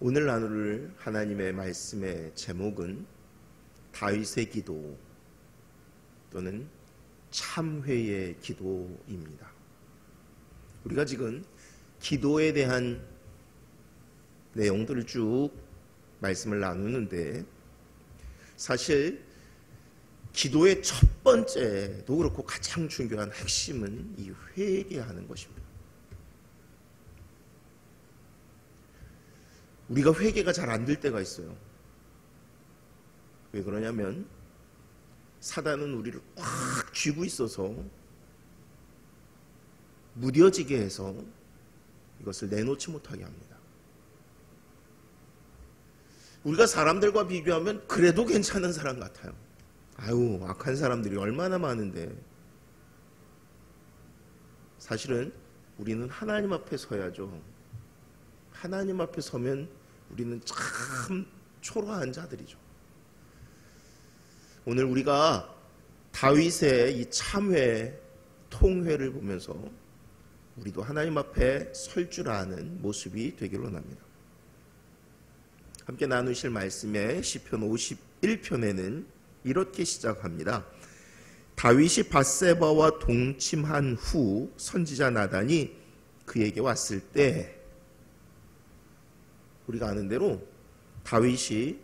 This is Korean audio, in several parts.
오늘 나눌 하나님의 말씀의 제목은 다윗의 기도 또는 참회의 기도입니다. 우리가 지금 기도에 대한 내용들을 쭉 말씀을 나누는데, 사실 기도의 첫 번째도 그렇고 가장 중요한 핵심은 이 회개하는 것입니다. 우리가 회개가 잘 안 될 때가 있어요. 왜 그러냐면 사단은 우리를 꽉 쥐고 있어서 무뎌지게 해서 이것을 내놓지 못하게 합니다. 우리가 사람들과 비교하면 그래도 괜찮은 사람 같아요. 아유, 악한 사람들이 얼마나 많은데. 사실은 우리는 하나님 앞에 서야죠. 하나님 앞에 서면 우리는 참 초라한 자들이죠. 오늘 우리가 다윗의 이 참회, 통회를 보면서 우리도 하나님 앞에 설 줄 아는 모습이 되기를 원합니다. 함께 나누실 말씀의 시편 51편에는 이렇게 시작합니다. 다윗이 밧세바와 동침한 후 선지자 나단이 그에게 왔을 때, 우리가 아는 대로 다윗이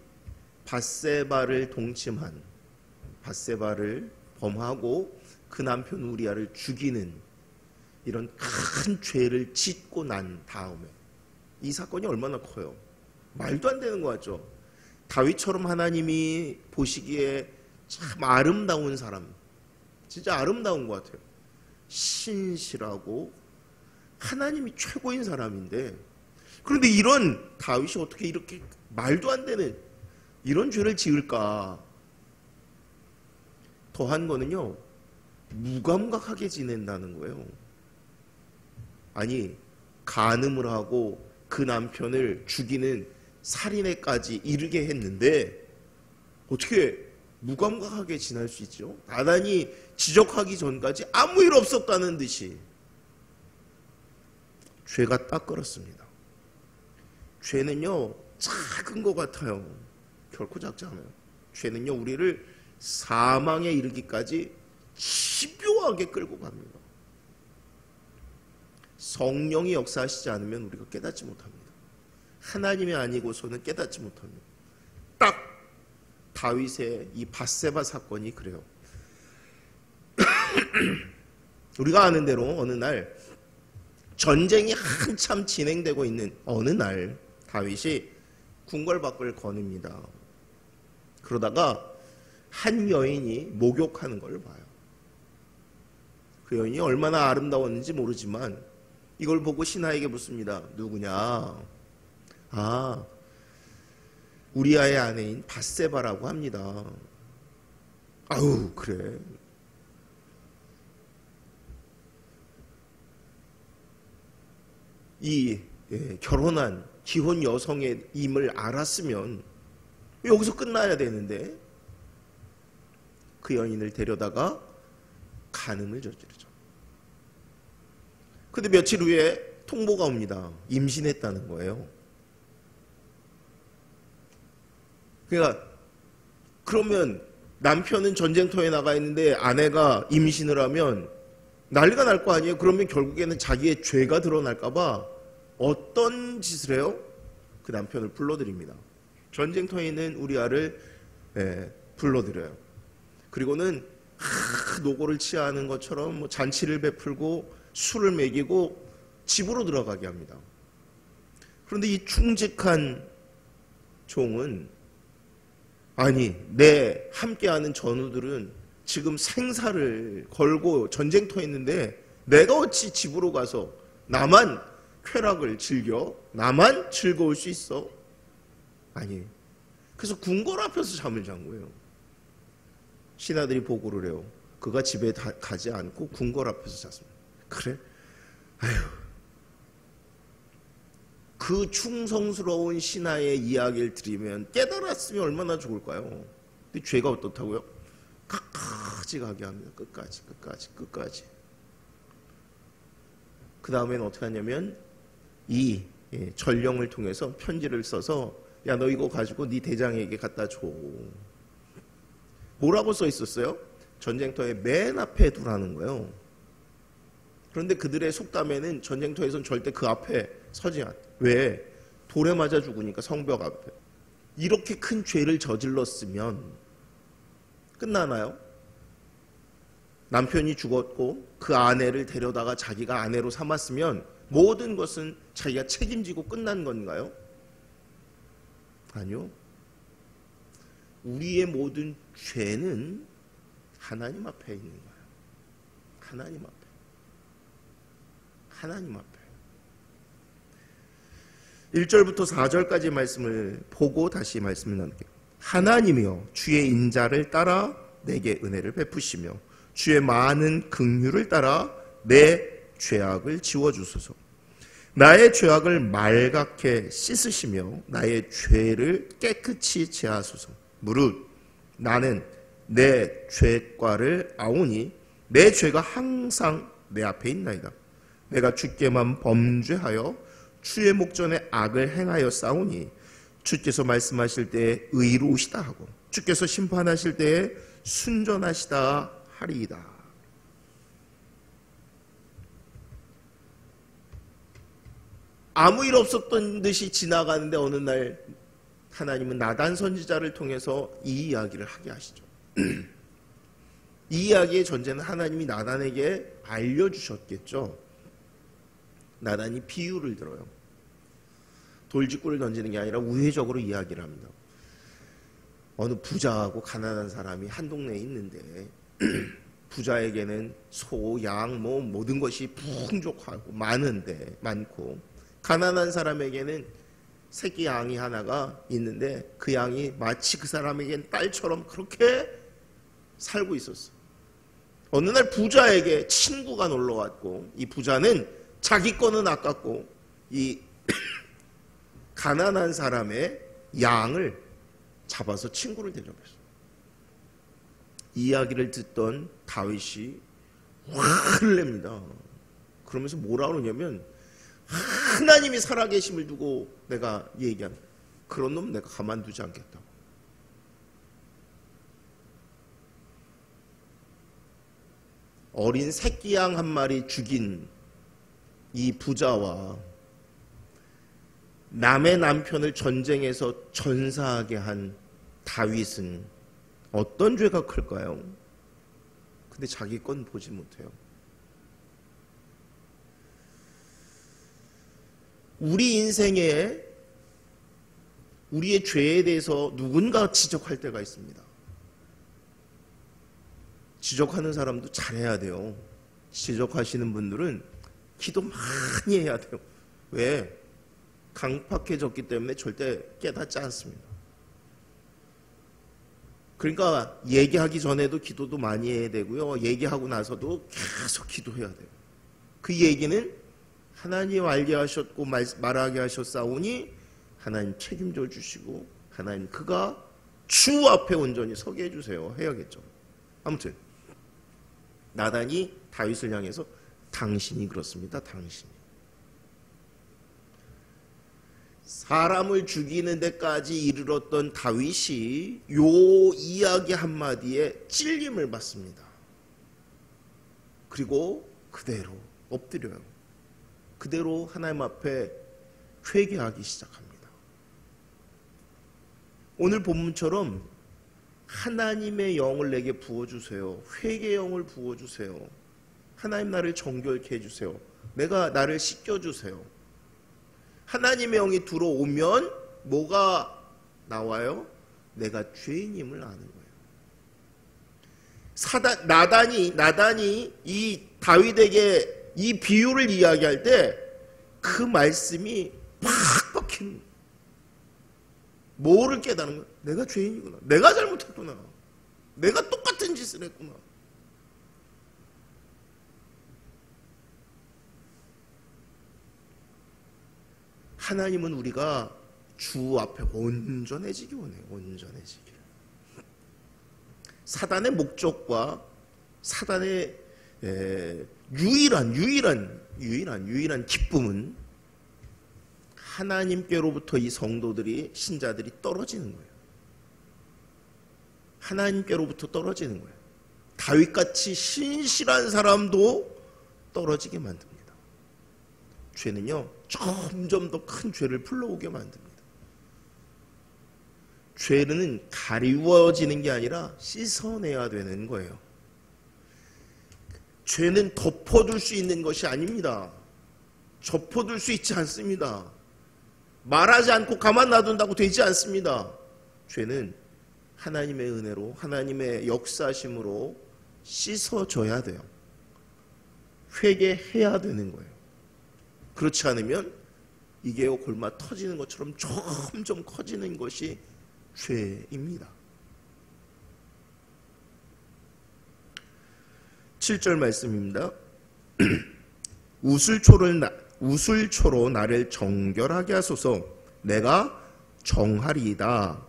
밧세바를 동침한, 밧세바를 범하고 그 남편 우리아를 죽이는 이런 큰 죄를 짓고 난 다음에, 이 사건이 얼마나 커요. 말도 안 되는 것 같죠. 다윗처럼 하나님이 보시기에 참 아름다운 사람, 진짜 아름다운 것 같아요. 신실하고 하나님이 최고인 사람인데, 그런데 이런 다윗이 어떻게 이렇게 말도 안 되는 이런 죄를 지을까? 더한 거는요, 무감각하게 지낸다는 거예요. 아니, 간음을 하고 그 남편을 죽이는 살인에까지 이르게 했는데 어떻게 무감각하게 지낼 수 있죠? 나단이 지적하기 전까지 아무 일 없었다는 듯이. 죄가 딱 걸었습니다. 죄는요, 작은 것 같아요. 결코 작지 않아요. 죄는요, 우리를 사망에 이르기까지 집요하게 끌고 갑니다. 성령이 역사하시지 않으면 우리가 깨닫지 못합니다. 하나님이 아니고서는 깨닫지 못합니다. 딱 다윗의 이 밧세바 사건이 그래요. 우리가 아는 대로 어느 날 전쟁이 한참 진행되고 있는 어느 날 다윗이 궁궐밖을 거닙니다. 그러다가 한 여인이 목욕하는 걸 봐요. 그 여인이 얼마나 아름다웠는지 모르지만 이걸 보고 신하에게 묻습니다. 누구냐? 아, 우리아의 아내인 밧세바라고 합니다. 아우, 그래. 이 결혼한 기혼 여성의 임을 알았으면 여기서 끝나야 되는데, 그 여인을 데려다가 간음을 저지르죠. 근데 며칠 후에 통보가 옵니다. 임신했다는 거예요. 그러니까 그러면 남편은 전쟁터에 나가 있는데 아내가 임신을 하면 난리가 날 거 아니에요. 그러면 결국에는 자기의 죄가 드러날까 봐 어떤 짓을 해요? 그 남편을 불러들입니다. 전쟁터에 있는 우리아를 불러들여요. 그리고는 노고를 취하는 것처럼 뭐 잔치를 베풀고 술을 먹이고 집으로 들어가게 합니다. 그런데 이 충직한 종은, 아니, 내 함께하는 전우들은 지금 생사를 걸고 전쟁터에 있는데 내가 어찌 집으로 가서 나만 쾌락을 즐겨? 나만 즐거울 수 있어? 아니, 그래서 궁궐 앞에서 잠을 잔 거예요. 신하들이 보고를 해요. 그가 집에 가지 않고 궁궐 앞에서 잤습니다. 그래? 아휴, 그 충성스러운 신하의 이야기를 들으면 깨달았으면 얼마나 좋을까요? 근데 죄가 어떻다고요? 끝까지 가게 합니다. 끝까지. 그 다음에는 어떻게 하냐면 이 전령을 통해서 편지를 써서 야, 너 이거 가지고 네 대장에게 갖다 줘. 뭐라고 써 있었어요? 전쟁터의 맨 앞에 두라는 거예요. 그런데 그들의 속담에는 전쟁터에선 절대 그 앞에 서지 않아. 왜? 돌에 맞아 죽으니까 성벽 앞에. 이렇게 큰 죄를 저질렀으면 끝나나요? 남편이 죽었고 그 아내를 데려다가 자기가 아내로 삼았으면 모든 것은 자기가 책임지고 끝난 건가요? 아니요. 우리의 모든 죄는 하나님 앞에 있는 거예요. 하나님 앞에. 하나님 앞에. 1절부터 4절까지 말씀을 보고 다시 말씀을 나눌게요. 하나님이여 주의 인자를 따라 내게 은혜를 베푸시며 주의 많은 긍휼을 따라 내 죄악을 지워주소서. 나의 죄악을 말갛게 씻으시며 나의 죄를 깨끗이 제하소서. 무릇 나는 내 죄과를 아오니 내 죄가 항상 내 앞에 있나이다. 내가 주께만 범죄하여 주의 목전에 악을 행하여 싸우니 주께서 말씀하실 때에 의로우시다 하고 주께서 심판하실 때에 순전하시다 하리이다. 아무 일 없었던 듯이 지나가는데 어느 날 하나님은 나단 선지자를 통해서 이 이야기를 하게 하시죠. 이 이야기의 전제는 하나님이 나단에게 알려주셨겠죠. 나단이 비유를 들어요. 돌직구를 던지는 게 아니라 우회적으로 이야기를 합니다. 어느 부자하고 가난한 사람이 한 동네에 있는데 부자에게는 소, 양, 모든 것이 풍족하고 많고 가난한 사람에게는 새끼 양이 하나가 있는데 그 양이 마치 그 사람에겐 딸처럼 그렇게 살고 있었어. 어느 날 부자에게 친구가 놀러 왔고 이 부자는 자기 거는 아깝고 이 가난한 사람의 양을 잡아서 친구를 대접했어. 이 이야기를 듣던 다윗이 화를 냅니다. 그러면서 뭐라 그러냐면 하나님이 살아계심을 두고 내가 얘기한 그런 놈 내가 가만두지 않겠다고. 어린 새끼 양 한 마리 죽인 이 부자와 남의 남편을 전쟁에서 전사하게 한 다윗은 어떤 죄가 클까요? 근데 자기 건 보지 못해요. 우리 인생에 우리의 죄에 대해서 누군가 지적할 때가 있습니다. 지적하는 사람도 잘해야 돼요. 지적하시는 분들은 기도 많이 해야 돼요. 왜? 강팍해졌기 때문에 절대 깨닫지 않습니다. 그러니까 얘기하기 전에도 기도도 많이 해야 되고요. 얘기하고 나서도 계속 기도해야 돼요. 그 얘기는 하나님 알게 하셨고 말하게 하셨사오니 하나님 책임져 주시고 하나님 그가 주 앞에 온전히 서게 해주세요. 해야겠죠. 아무튼 나단이 다윗을 향해서 당신이 그렇습니다. 당신이. 사람을 죽이는 데까지 이르렀던 다윗이 요 이야기 한마디에 찔림을 받습니다. 그리고 그대로 엎드려요. 그대로 하나님 앞에 회개하기 시작합니다. 오늘 본문처럼 하나님의 영을 내게 부어주세요. 회개의 영을 부어주세요. 하나님 나를 정결케 해주세요. 나를 씻겨주세요. 하나님의 영이 들어오면 뭐가 나와요? 내가 죄인임을 아는 거예요. 나단이 이 다윗에게 이 비유를 이야기할 때 그 말씀이 팍 박힌 뭐를 깨닫는 거야? 내가 죄인이구나. 내가 잘못했구나. 내가 똑같은 짓을 했구나. 하나님은 우리가 주 앞에 온전해지기 원해요. 온전해지기. 사단의 목적과 사단의 유일한 기쁨은 하나님께로부터 이 성도들이, 신자들이 떨어지는 거예요. 하나님께로부터 떨어지는 거예요. 다윗같이 신실한 사람도 떨어지게 만듭니다. 죄는요, 점점 더 큰 죄를 불러오게 만듭니다. 죄는 가리워지는 게 아니라 씻어내야 되는 거예요. 죄는 덮어둘 수 있는 것이 아닙니다. 접어둘 수 있지 않습니다. 말하지 않고 가만 놔둔다고 되지 않습니다. 죄는 하나님의 은혜로, 하나님의 역사심으로 씻어줘야 돼요. 회개해야 되는 거예요. 그렇지 않으면 이게 골마 터지는 것처럼 점점 커지는 것이 죄입니다. 7절 말씀입니다. 우슬초로 나를 정결하게 하소서. 내가 정하리이다.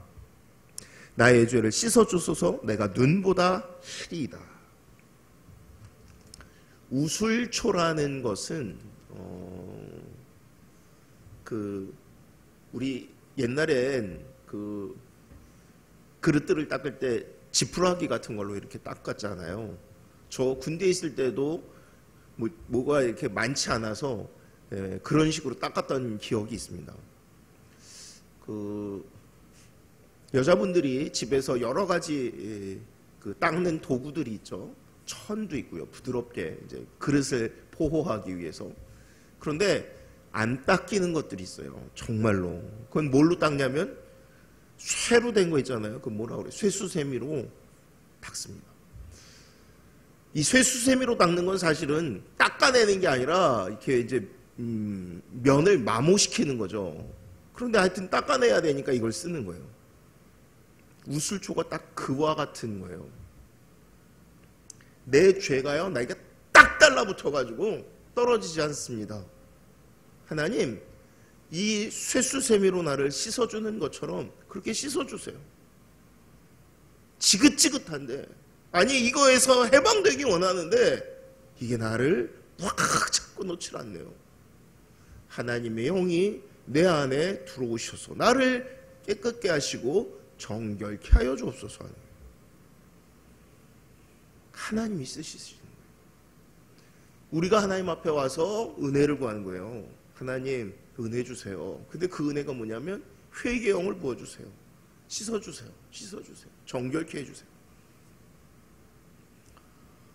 나의 죄를 씻어주소서. 내가 눈보다 희리이다. 우슬초라는 것은 우리 옛날엔 그릇들을 닦을 때 지푸라기 같은 걸로 이렇게 닦았잖아요. 저 군대에 있을 때도 뭐가 이렇게 많지 않아서 그런 식으로 닦았던 기억이 있습니다. 여자분들이 집에서 여러 가지 닦는 도구들이 있죠. 천도 있고요. 부드럽게 이제 그릇을 포호하기 위해서. 그런데 안 닦이는 것들이 있어요. 정말로. 그건 뭘로 닦냐면 쇠로 된 거 있잖아요. 그 뭐라 그래? 쇠수세미로 닦습니다. 이 쇠수세미로 닦는 건 사실은 닦아내는 게 아니라 이렇게 이제 면을 마모시키는 거죠. 그런데 하여튼 닦아내야 되니까 이걸 쓰는 거예요. 우슬초가 딱 그와 같은 거예요. 내 죄가요, 나에게 딱 달라붙어가지고 떨어지지 않습니다. 하나님, 이 쇠수세미로 나를 씻어주는 것처럼 그렇게 씻어주세요. 지긋지긋한데, 아니 이거에서 해방되기 원하는데 이게 나를 확 잡고 놓질 않네요. 하나님의 영이 내 안에 들어오셔서 나를 깨끗게 하시고 정결케 하여 주옵소서 하는 거예요. 하나님이 쓰시는 거예요. 우리가 하나님 앞에 와서 은혜를 구하는 거예요. 하나님 은혜 주세요. 근데 그 은혜가 뭐냐면 회개의 영을 부어주세요. 씻어주세요. 씻어주세요. 정결케 해주세요.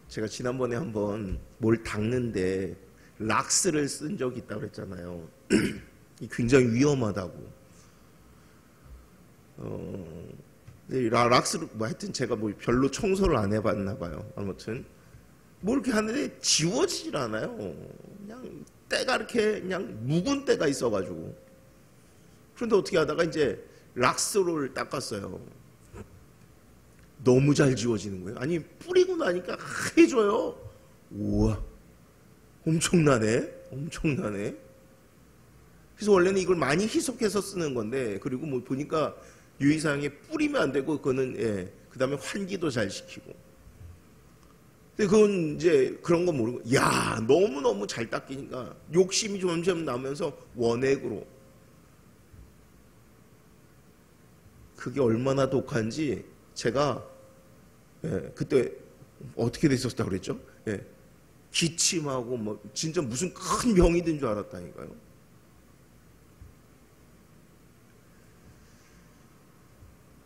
제가 지난번에 한번 뭘 닦는데 락스를 쓴 적이 있다고 그랬잖아요. 굉장히 위험하다고. 락스를 하여튼 제가 별로 청소를 안 해봤나 봐요. 아무튼 뭐 이렇게 하는데 지워지질 않아요. 그냥 때가 이렇게 그냥 묵은 때가 있어가지고. 그런데 어떻게 하다가 이제 락스를 닦았어요. 너무 잘 지워지는 거예요. 아니 뿌리고 나니까 해줘요. 우와, 엄청나네. 엄청나네. 그래서 원래는 이걸 많이 희석해서 쓰는 건데, 그리고 뭐 보니까 유의사항에 뿌리면 안 되고, 그거는 그 다음에 환기도 잘 시키고. 근데 그건 이제 그런 거 모르고, 야, 너무너무 잘 닦이니까 욕심이 점점 나면서 원액으로. 그게 얼마나 독한지 제가 그때 어떻게 됐었다고 그랬죠? 기침하고 뭐 진짜 무슨 큰 병이 든 줄 알았다니까요.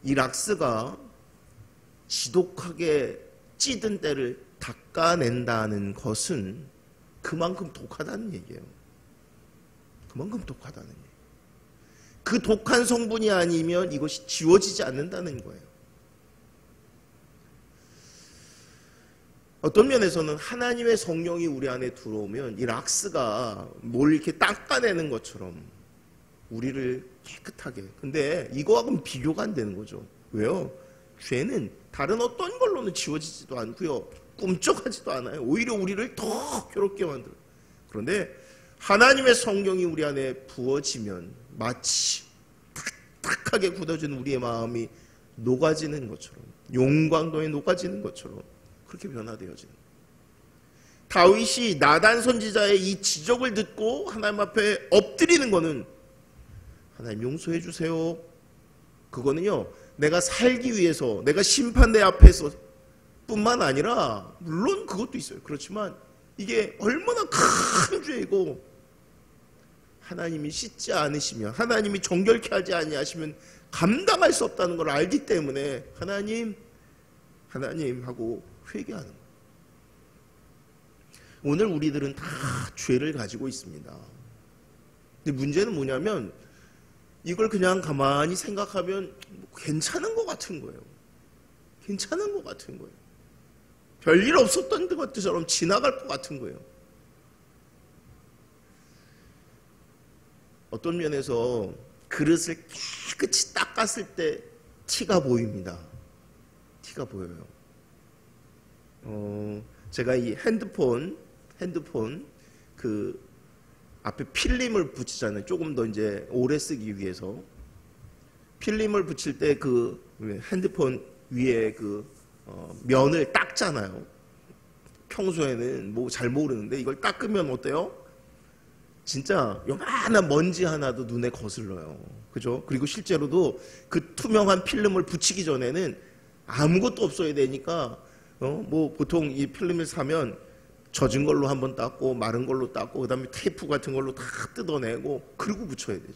이 락스가 지독하게 찌든 때를 닦아낸다는 것은 그만큼 독하다는 얘기예요. 그만큼 독하다는 얘기예요. 그 독한 성분이 아니면 이것이 지워지지 않는다는 거예요. 어떤 면에서는 하나님의 성령이 우리 안에 들어오면 이 락스가 뭘 이렇게 닦아내는 것처럼 우리를 깨끗하게. 근데 이거하고는 비교가 안 되는 거죠. 왜요? 죄는 다른 어떤 걸로는 지워지지도 않고요. 꿈쩍하지도 않아요. 오히려 우리를 더 괴롭게 만들어요. 그런데 하나님의 성령이 우리 안에 부어지면 마치 탁탁하게 굳어진 우리의 마음이 녹아지는 것처럼, 용광로에 녹아지는 것처럼 그렇게 변화되어지는 거예요. 다윗이 나단 선지자의 이 지적을 듣고 하나님 앞에 엎드리는 거는 하나님 용서해 주세요. 그거는요, 내가 살기 위해서, 내가 심판대 앞에서 뿐만 아니라, 물론 그것도 있어요. 그렇지만 이게 얼마나 큰 죄이고 하나님이 씻지 않으시면, 하나님이 정결케 하지 아니하시면 감당할 수 없다는 걸 알기 때문에 하나님 하고 회개하는 거예요. 오늘 우리들은 다 죄를 가지고 있습니다. 근데 문제는 뭐냐면 이걸 그냥 가만히 생각하면 괜찮은 것 같은 거예요. 괜찮은 것 같은 거예요. 별일 없었던 것처럼 지나갈 것 같은 거예요. 어떤 면에서 그릇을 깨끗이 닦았을 때 티가 보입니다. 티가 보여요. 제가 이 핸드폰 그 앞에 필름을 붙이잖아요. 조금 더 이제 오래 쓰기 위해서 필름을 붙일 때 그 핸드폰 위에 그 면을 닦잖아요. 평소에는 뭐 잘 모르는데 이걸 닦으면 어때요? 진짜 요만한 먼지 하나도 눈에 거슬러요. 그죠? 그리고 실제로도 그 투명한 필름을 붙이기 전에는 아무것도 없어야 되니까 뭐 보통 이 필름을 사면 젖은 걸로 한번 닦고 마른 걸로 닦고 그다음에 테이프 같은 걸로 다 뜯어내고 그리고 붙여야 되죠.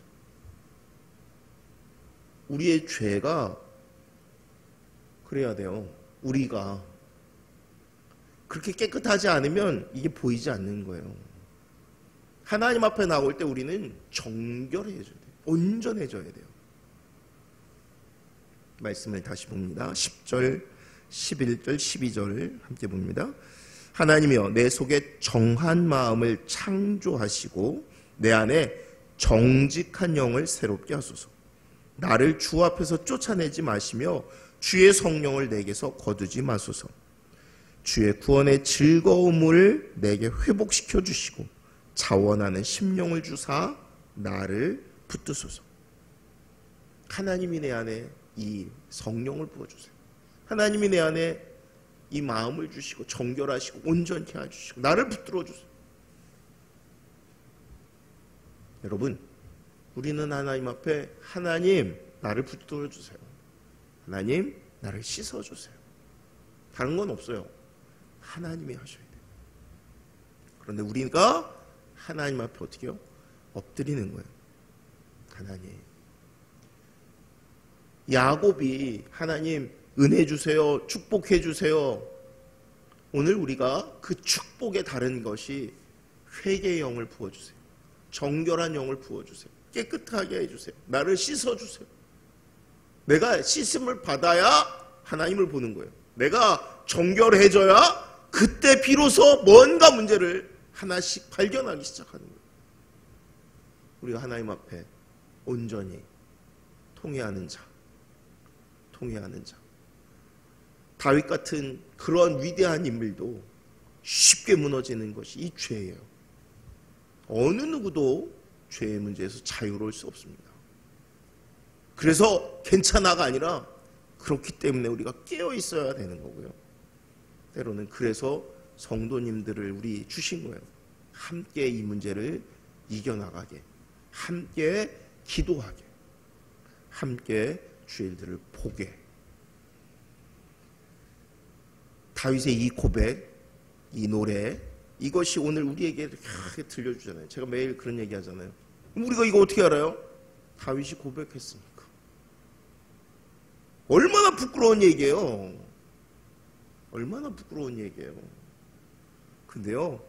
우리의 죄가 그래야 돼요. 우리가 그렇게 깨끗하지 않으면 이게 보이지 않는 거예요. 하나님 앞에 나올 때 우리는 정결해져야 돼요. 온전해져야 돼요. 말씀을 다시 봅니다. 10절, 11절, 12절 함께 봅니다. 하나님이여 내 속에 정한 마음을 창조하시고 내 안에 정직한 영을 새롭게 하소서. 나를 주 앞에서 쫓아내지 마시며 주의 성령을 내게서 거두지 마소서. 주의 구원의 즐거움을 내게 회복시켜 주시고 자원하는 심령을 주사 나를 붙드소서. 하나님이 내 안에 이 성령을 부어주세요. 하나님이 내 안에 이 마음을 주시고 정결하시고 온전케 해주시고 나를 붙들어 주세요. 여러분, 우리는 하나님 앞에 하나님 나를 붙들어 주세요. 하나님 나를 씻어 주세요. 다른 건 없어요. 하나님이 하셔야 돼요. 그런데 우리가 하나님 앞에 어떻게 해요? 엎드리는 거예요. 하나님. 야곱이 하나님 은혜 주세요. 축복해 주세요. 오늘 우리가 그 축복에 다른 것이 회개의 영을 부어주세요. 정결한 영을 부어주세요. 깨끗하게 해주세요. 나를 씻어주세요. 내가 씻음을 받아야 하나님을 보는 거예요. 내가 정결해져야 그때 비로소 뭔가 문제를 하나씩 발견하기 시작하는 거예요. 우리가 하나님 앞에 온전히 통회하는 자. 다윗 같은 그런 위대한 인물도 쉽게 무너지는 것이 이 죄예요. 어느 누구도 죄의 문제에서 자유로울 수 없습니다. 그래서 괜찮아가 아니라 그렇기 때문에 우리가 깨어 있어야 되는 거고요. 때로는 그래서 성도님들을 우리 주신 거예요. 함께 이 문제를 이겨나가게, 함께 기도하게, 함께 주의 일들을 보게. 다윗의 이 고백, 이 노래, 이것이 오늘 우리에게 이렇게 들려주잖아요. 제가 매일 그런 얘기 하잖아요. 우리가 이거 어떻게 알아요? 다윗이 고백했으니까. 얼마나 부끄러운 얘기예요. 얼마나 부끄러운 얘기예요. 근데요,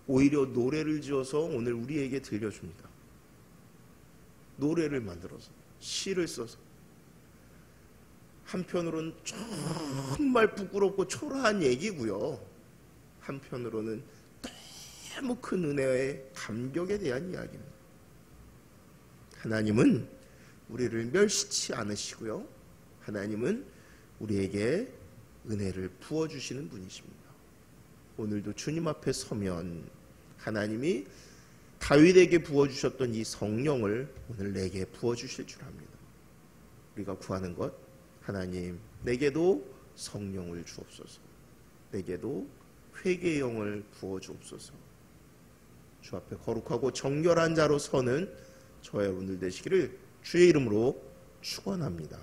오히려 노래를 지어서 오늘 우리에게 들려줍니다. 노래를 만들어서, 시를 써서. 한편으로는 정말 부끄럽고 초라한 얘기고요. 한편으로는 너무 큰 은혜의 감격에 대한 이야기입니다. 하나님은 우리를 멸시치 않으시고요. 하나님은 우리에게 은혜를 부어주시는 분이십니다. 오늘도 주님 앞에 서면 하나님이 다윗에게 부어주셨던 이 성령을 오늘 내게 부어주실 줄 압니다. 우리가 구하는 것, 하나님 내게도 성령을 주옵소서. 내게도 회개의 영을 부어주옵소서. 주 앞에 거룩하고 정결한 자로 서는 저의 오늘 되시기를 주의 이름으로 축원합니다.